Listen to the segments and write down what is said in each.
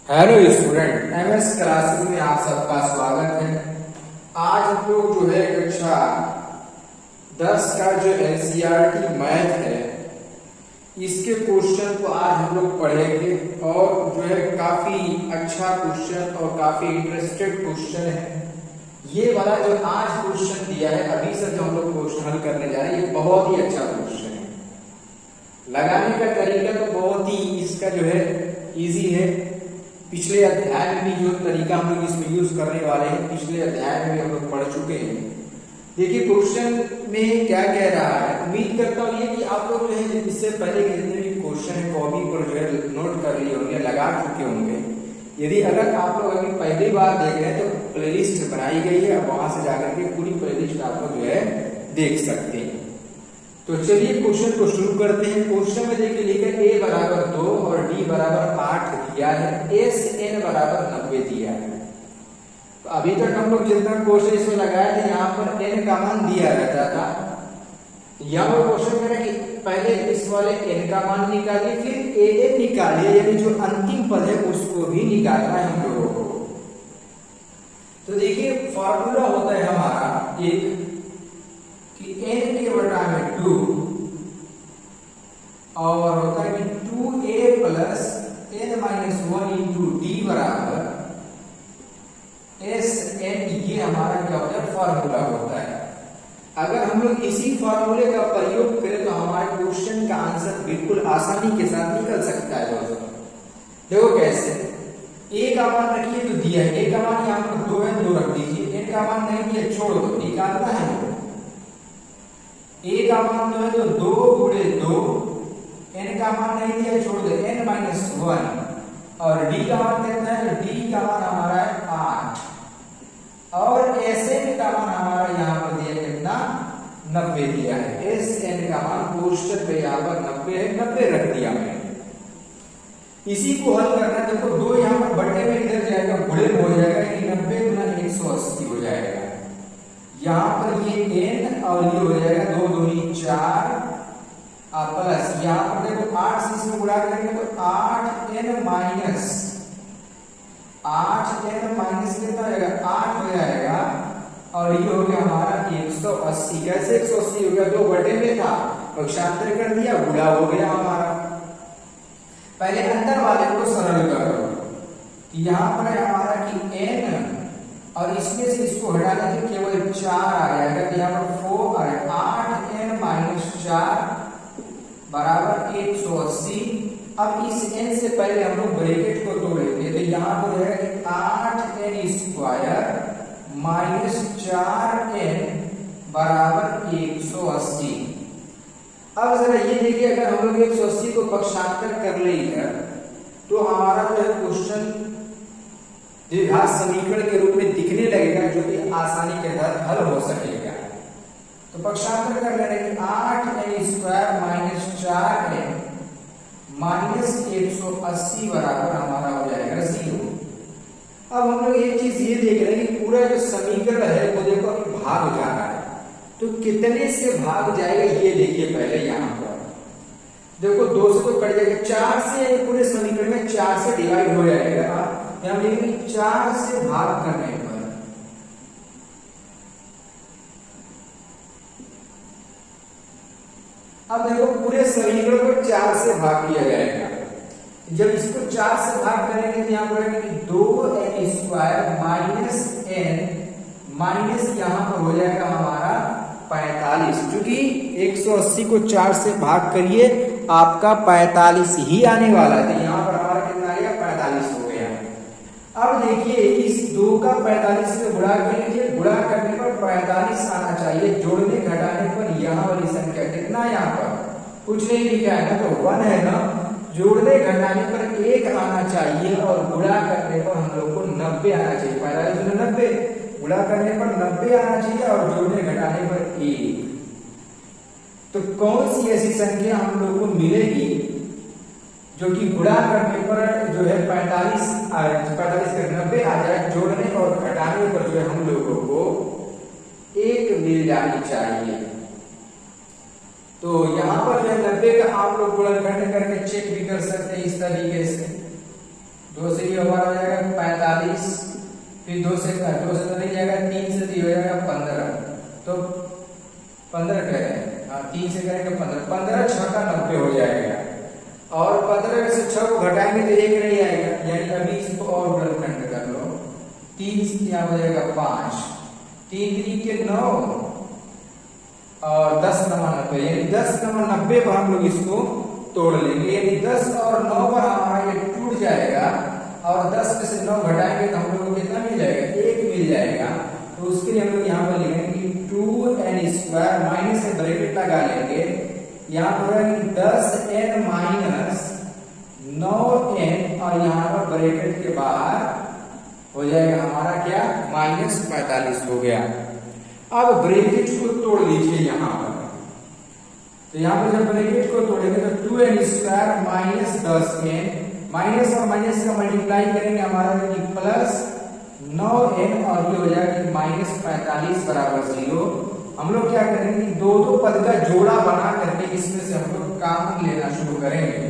Hello student, MS classes में आप सबका स्वागत है। आज हम लोग जो है कक्षा 10 का जो एनसीईआरटी मैथ है इसके क्वेश्चन को आज हम लोग पढ़ेंगे और जो है काफी अच्छा क्वेश्चन और काफी इंटरेस्टेड क्वेश्चन है। ये वाला जो आज क्वेश्चन दिया है अभी से जो हम लोग क्वेश्चन हल करने जा रहे हैं ये बहुत ही अच्छा क्वेश्चन है। लगाने का तरीका तो बहुत ही इसका जो है इजी है। पिछले अध्याय में भी जो तरीका हम लोग इसमें यूज करने वाले हैं पिछले अध्याय में भी हम लोग पढ़ चुके हैं। देखिए क्वेश्चन में क्या कह रहा है, उम्मीद करता हूँ ये कि आप लोग जो है इससे पहले जितने भी क्वेश्चन है कॉपी पर जो है नोट कर लिए होंगे, लगा चुके होंगे। यदि अगर आप लोग अभी पहली बार देख रहे हैं तो प्लेलिस्ट बनाई गई है, अब वहां से जाकर के पूरी प्लेलिस्ट आप लोग जो है देख सकते हैं। तो चलिए क्वेश्चन को शुरू करते हैं। क्वेश्चन में देखिए लिखा है a बराबर 2 और d बराबर 8 दिया है, s n बराबर 90 दिया है। तो अभी तक हम लोग जितना क्वेश्चन इसमें लगाए थे यहाँ पर n का मान दिया रहता था। यहाँ पर क्वेश्चन में कि पहले इस वाले n का मान निकालिए, फिर a n निकालिए, यानी जो अंतिम पद है उसको भी निकालना है हम लोगों को। तो देखिए फॉर्मूला होता है हमारा एक कि n के बटा में 2 और होता है कि 2a plus n minus 1 into D बराबर एस एन। ये हमारा क्या होता है फॉर्मूला होता है। अगर हम लोग इसी फॉर्मूले का प्रयोग करें तो हमारे क्वेश्चन का आंसर बिल्कुल आसानी के साथ निकल सकता है दोस्तों। देखो कैसे, a का मान रखिए तो दिया है, a का मान यहाँ पर 2 है, 2 रख दीजिए। n का मान नहीं दिया, छोड़ दो, निकालना है। a का मान तो है तो 2 गुणे 2, n का मान नहीं दिया, छोड़ दो, n माइनस 1 और d का मान कितना है, d का मान हमारा है 8 और sn का मान हमारा यहाँ पर दिया कितना 90 दिया है। sn का मान कोष्टक पे यहाँ पर 90 है, 90 रख दिया मैंने। इसी को हल करना, देखो 2 यहाँ पर बटे में इधर जाएगा, गुणे में हो जाएगा, 90 गुना 180 हो जाएगा। यहाँ पर ये n और ये हो जाएगा 2 दूनी 4 प्लस यहाँ पर देखो 8 से इसमें गुणा करेंगे तो 8n माइनस 8n माइनस कितना हो जाएगा 8 हो जाएगा और ये हो गया हमारा 180। कैसे 180 हो गया, 2 बटे में था, पक्षांतर कर दिया, गुणा हो गया हमारा। पहले अंदर वाले को सरल करो, यहाँ पर है हमारा कि n और इसमें से इसको हटाने से केवल 4 आ जाएगा, तो यहाँ पर 4 और 8n माइनस 4 बराबर 180। अब इस n से पहले हम लोग ब्रैकेट को तोड़ लेंगे, तो यहाँ पर है कि 8n स्क्वायर माइनस 4n बराबर 180। अब जरा ये देखिए, अगर हम लोग 180 को पक्षांतर कर लेंगे तो हमारा जो है क्वेश्चन द्विघात समीकरण के रूप में दिखने लगेगा, जो कि आसानी के साथ हल हो सकेगा। तो पक्षांतर कर लेने की 8n square minus 4n minus 180 बराबर हमारा हो जाएगा 0। अब हम लोग एक चीज ये देख रहे हैं कि पूरा जो समीकरण है वो देखो अभी भाग जा रहा है, तो कितने से भाग जाएगा ये देखिए। पहले यहाँ पर देखो 2 से तो कट जाएगा, 4 से पूरे समीकरण में 4 से डिवाइड हो जाएगा। यहाँ लिखेंगे 4 से भाग करने पर अब देखो पूरे समीकरण को 4 से भाग किया जाएगा। जब इसको 4 से भाग करेंगे तो यहाँ पर 2n square minus n minus यहाँ पर हो जाएगा हमारा 45। क्योंकि 180 को 4 से भाग करिए आपका 45 ही आने वाला है, तो यहाँ पर हमारा कितना आ गया 45 हो गया। अब देखिए इस 2 का 45 से गुणा कर लीजिए, गुणा करने पर 45 आना चाहिए, जोड़ने घटाने पर यहाँ वाली संख्या कितना, यहाँ पर कुछ नहीं लिखा है ना, तो 1 है ना, जोड़ने घटाने पर 1 आना चाहिए और गुणा करने पर हम लोग को 90 आना चाहिए। 45 में 90, गुणा करने पर 90 आना चाहिए और जोड़ने घटाने पर 1। तो कौन सी ऐसी संख्या हम लोग को मिलेगी जो कि गुणा करने पर जो है 45 कर 90 आ जाए, जोड़ने और घटाने पर जो है हम लोगों को 1 मिल जानी चाहिए। तो यहाँ पर जो 90 का आप लोग गुणन करके चेक भी कर सकते हैं इस तरीके से। 2 से ये हमारा हो जाएगा 45, फिर 2 से तो नहीं जाएगा, 3 से तो हो जाएगा 15, तो 15 कह रहे हैं, हाँ 3 से करेंगे 15, 15 6 का 90 हो जाएगा। और 15 से 6 को घटाएंगे तो 1 नहीं आएगा, यानी अभी इसको और गुणनखंड कर लो, 3 से यहाँ हो जाएगा 5, 3 3 के 9 और 10 9 90, यानी 10 9 90 पर हम लोग इसको तोड़ लेंगे, यानी 10 और 9 पर हमारा ये टूट जाएगा, और 10 में से 9 घटाएंगे तो हम लोग को कितना मिल जाएगा, 1 मिल जाएगा। तो उसके लिए हम लोग यहाँ पर लिखेंगे 2n² माइनस से ब्रैकेट लगा लेंगे, यहाँ पर 10n माइनस 9n, और यहाँ पर ब्रैकेट के बाहर हो जाएगा हमारा क्या, माइनस 45 हो गया। अब ब्रैकेट को तोड़ लीजिए यहाँ पर, तो यहाँ पर जब ब्रैकेट को तोड़ेंगे तो 2n² माइनस 10n, माइनस और माइनस का मल्टीप्लाई करेंगे हमारा प्लस 9n, और ये हो जाएगा माइनस 45 बराबर 0। हम लोग क्या करेंगे, दो पद का जोड़ा बना करके इसमें से हम लोग कॉमन लेना शुरू करेंगे।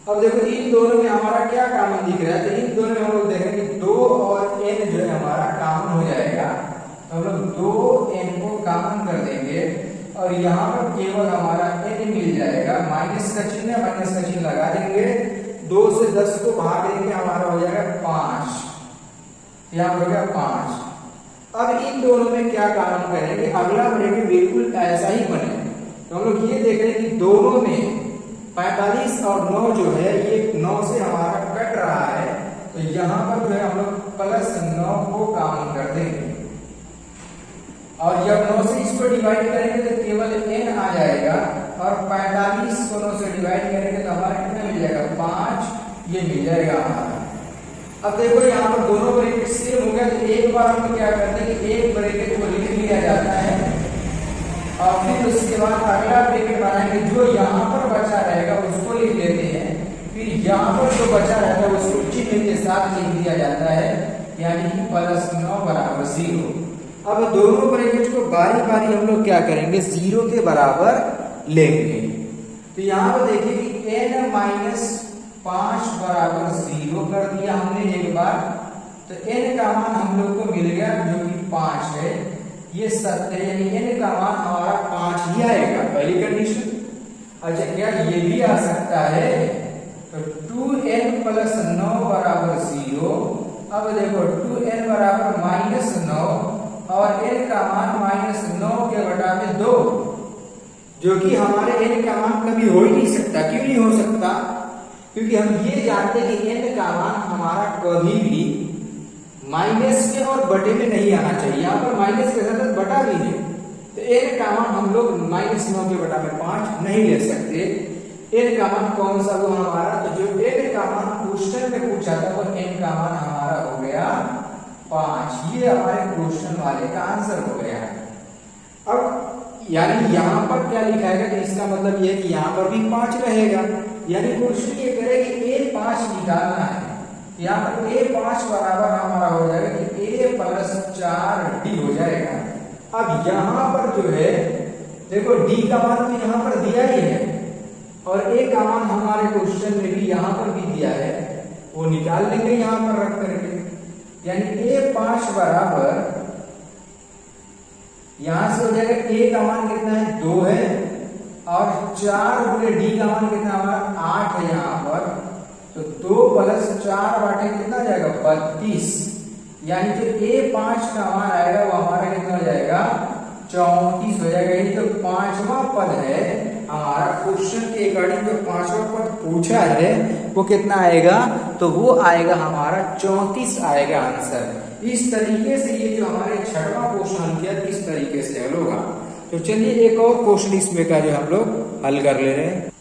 अब देखो इन दोनों में हमारा क्या कॉमन दिख रहा है, तो इन दोनों में हम लोग देखेंगे 2 और n जो है हमारा कॉमन हो जाएगा, तो हम लोग 2n को कॉमन कर देंगे, और यहाँ पर केवल हमारा n मिल जाएगा, माइनस का चिन्ह लगा देंगे, 2 से 10 को भाग देंगे, हमारा हो जाएगा 5, यहाँ हो गया 5। अब इन दोनों में क्या काम करेंगे, अगला ब्रैकेट बिल्कुल ऐसा ही बने, तो हम लोग ये देख रहे हैं कि दोनों में 45 और 9 जो है ये 9 से हमारा कट रहा है, तो यहाँ पर जो है हम लोग प्लस 9 को कॉमन कर देंगे, और जब 9 से इसको डिवाइड करेंगे तो केवल n आ जाएगा, और 45 को 9 से डिवाइड करेंगे तो हमारा कितना मिल जाएगा, 5, ये मिल जाएगा हमारा। अब देखो यहाँ पर दोनों ब्रैकेट सेम हो गया, तो एक बार हम लोग क्या करते हैं कि एक ब्रैकेट को लिख लिया जाता है, और फिर उसके बाद अगला ब्रैकेट बनाएंगे, जो यहाँ पर बचा रहेगा उसको लिख लेते हैं, फिर यहाँ पर जो बचा रहता है उसको चिन्ह के साथ लिख दिया जाता है, यानी कि प्लस 9 बराबर 0। अब दोनों ब्रैकेट को बारी बारी हम लोग क्या करेंगे, 0 के बराबर लेंगे। तो यहाँ पर देखिए कि n माइनस 5 बराबर 0 कर दिया हमने एक बार, तो n का मान हम लोग को मिल गया जो कि 5 है, ये सत्य है, यानी n का मान हमारा 5 ही आएगा, पहली कंडीशन। अच्छा क्या ये भी आ सकता है, तो 2n प्लस 9 बराबर 0। अब देखो 2n बराबर माइनस 9, और n का मान माइनस 9 के बटा में 2, जो कि हमारे n का मान कभी हो ही नहीं सकता। क्यों नहीं हो सकता, क्योंकि हम ये जानते हैं कि n का मान हमारा कभी भी माइनस में और बटे में नहीं आना चाहिए, यहाँ पर माइनस के साथ बटा भी है, तो n का मान हम लोग माइनस 9 के बटा में 5 नहीं ले सकते। n का मान कौन सा वो हमारा, तो जो n का मान क्वेश्चन में पूछा था वो n का मान हमारा हो गया 5, ये हमारे क्वेश्चन वाले का आंसर हो गया। अब यानी यहाँ पर क्या लिखाएगा, तो इसका मतलब ये है कि यहाँ पर भी 5 रहेगा, यानी क्वेश्चन ये करे कि a5 निकालना है, यहाँ पर a5 बराबर हमारा हो जाएगा कि a प्लस 4d हो जाएगा। अब यहाँ पर जो है देखो d का मान तो यहाँ पर दिया ही है, और a का मान हमारे क्वेश्चन में भी यहाँ पर भी दिया है, वो निकाल लेंगे यहाँ पर रख करके, यानी a5 बराबर यहां से हो जाएगा a का मान कितना है, 2 है, और 4 गुणे d का मान कितना हमारा 8 है यहाँ पर, तो 2 प्लस 4 बाटे कितना जाएगा 32, यानी जो a5 का मान आएगा वो हमारा कितना हो जाएगा 34 हो जाएगा। यानी जो 5वां पद है हमारा क्वेश्चन के अकॉर्डिंग जो 5वां पद पूछा है वो कितना आएगा, तो वो आएगा हमारा 34 आएगा आंसर। इस तरीके से ये जो हमारे 6वां क्वेश्चन हल किया इस तरीके से हल होगा। तो चलिए एक और क्वेश्चन इसमें का जो हम लोग हल कर ले रहे हैं।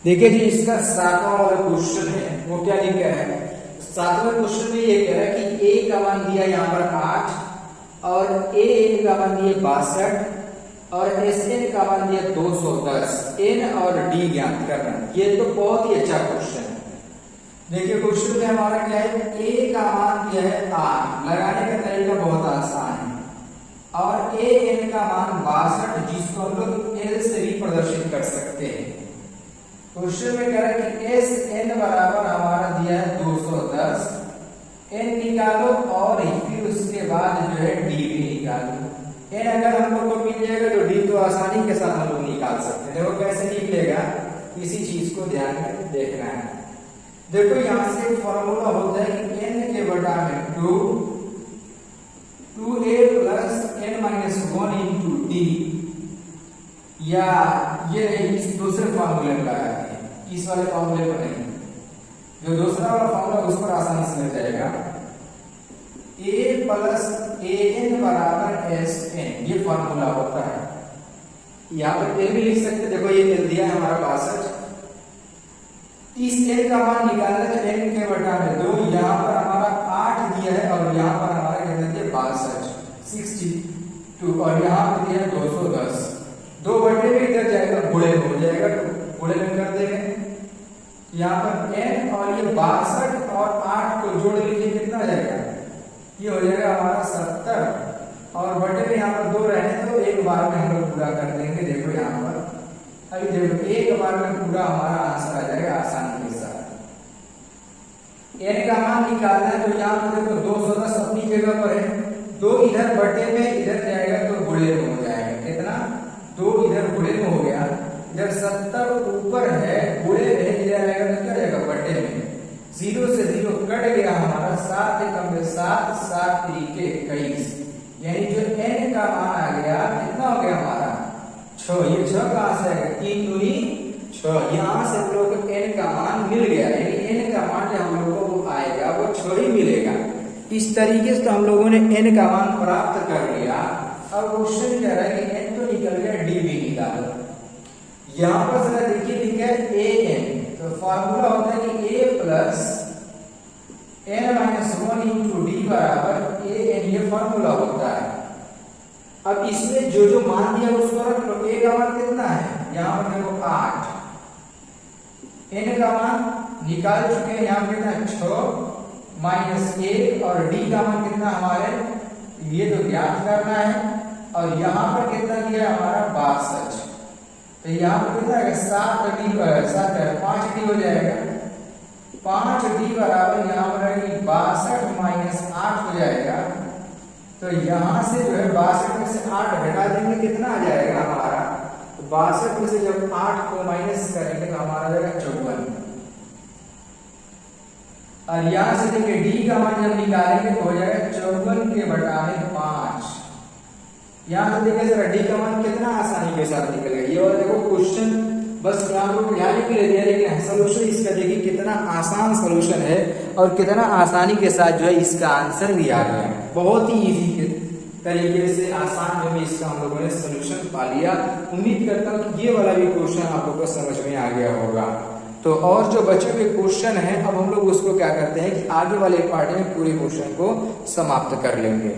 देखिए जी इसका 7वां वाला क्वेश्चन है, वो क्या लिखा है, 7वें क्वेश्चन में ये कह रहा है कि a का मान दिया यहाँ पर 8, और an का मान दिया 62, और sn का मान दिया 210, n और d ज्ञात करना। ये तो बहुत ही अच्छा क्वेश्चन है। देखिए क्वेश्चन में हमारा क्या है, a का मान दिया है 8, लगाने का तरीका बहुत आसान है, और an का मान 62 जिसको हम लोग l से भी प्रदर्शित कर सकते हैं। क्वेश्चन में कह रहा है कि एस एन बराबर हमारा दिया है 210, एन निकालो और फिर उसके बाद जो है डी भी निकालो। एन अगर हम लोग को मिल जाएगा तो डी तो आसानी के साथ हम लोग निकाल सकते हैं। देखो कैसे निकलेगा, इसी चीज को ध्यान में देखना है। देखो यहां से फॉर्मूला होता है कि एन के बटा में 2a plus n minus 1 into D, या ये इस दूसरे फॉर्मूले में लगाते हैं, इस वाले फॉर्मूले पर नहीं, जो दूसरा वाला फॉर्मूला उस पर आसानी से मिल जाएगा। a प्लस an बराबर एस एन, ये फॉर्मूला होता है। यहाँ पर a भी लिख सकते, देखो ये मिल दिया है हमारा 62। इस n का मान निकालना है तो n के बटा में 2, यहाँ पर हमारा 8 दिया है और यहाँ पर हमारा कितना दिया 62 और यहाँ पर दिया 210। 2 बटे में इधर जाएगा गुणे में हो जाएगा, तो गुणे में कर देंगे। यहाँ पर n और ये 62 और 8 को जोड़ लीजिए, कितना जाएगा, ये हो जाएगा हमारा 70 और बटे में यहाँ पर 2 रहने तो एक बार में हम लोग पूरा कर देंगे। देखो यहाँ पर अभी देखो एक बार में पूरा हमारा आंसर आ जाएगा आसानी के साथ। n का मान निकालना है तो यहाँ पर देखो 210 अपनी जगह पर है, 2 इधर बटे में इधर जाएगा तो गुणे में हो जाएगा, कितना 2 इधर गुणे में हो गया, इधर 70 ऊपर है गुणे में इधर आएगा तो क्या जाएगा बटे में, 0 से 0 कट गया हमारा, 7 एकम में 7, 7 त्रिके 21, यानी जो n का मान आ गया कितना हो गया हमारा 6। ये 6 कहां से आएगा, 3 दूनी 6, यहाँ से हम लोग को n का मान मिल गया, यानी n का मान जो हम लोग को वो आएगा वो 6 ही मिलेगा। इस तरीके से तो हम लोगों ने n का मान प्राप्त कर लिया। अब क्वेश्चन कह रहा है कि n तो निकल गया, डी भी निकालो। यहाँ पर जरा देखिए लिखा है an, तो फॉर्मूला होता है कि a plus n minus 1 into D बराबर an, ये फॉर्मूला होता है। अब इसमें जो जो मान दिया उसको रख लो। a का मान कितना है, यहाँ पर देखो 8, n का मान निकाल चुके हैं, यहाँ कितना है 6 माइनस 1 और d का मान कितना हमारे, ये तो ज्ञात करना है, और यहाँ पर कितना दिया हमारा 62, तो यहाँ पर कितना है 5d हो जाएगा, 5d बराबर यहाँ पर है 62 माइनस 8 हो जाएगा। तो यहाँ से जो है 62 में से 8 घटा देंगे, कितना आ जाएगा हमारा, तो 62 में से जब 8 को माइनस करेंगे तो हमारा जाएगा 54, और यहाँ से देखिए डी का मान जब निकालेंगे तो हो जाएगा 54 के बटा में 5। यहाँ से देखिए जरा डी का मान कितना आसानी के साथ निकल गया। ये वाला देखो क्वेश्चन बस यहाँ पर ध्यान के लिए दिया, लेकिन सोल्यूशन इसका देखिए कितना आसान सोल्यूशन है और कितना आसानी के साथ जो है इसका आंसर भी आ गया। बहुत ही इजी तरीके से आसान जो है इसका हम लोगों ने सोल्यूशन पा लिया। उम्मीद करता हूँ कि ये वाला भी क्वेश्चन आप लोग को समझ में आ गया होगा। तो और जो बचे हुए क्वेश्चन हैं अब हम लोग उसको क्या करते हैं कि आगे वाले पार्ट में पूरे क्वेश्चन को समाप्त कर लेंगे।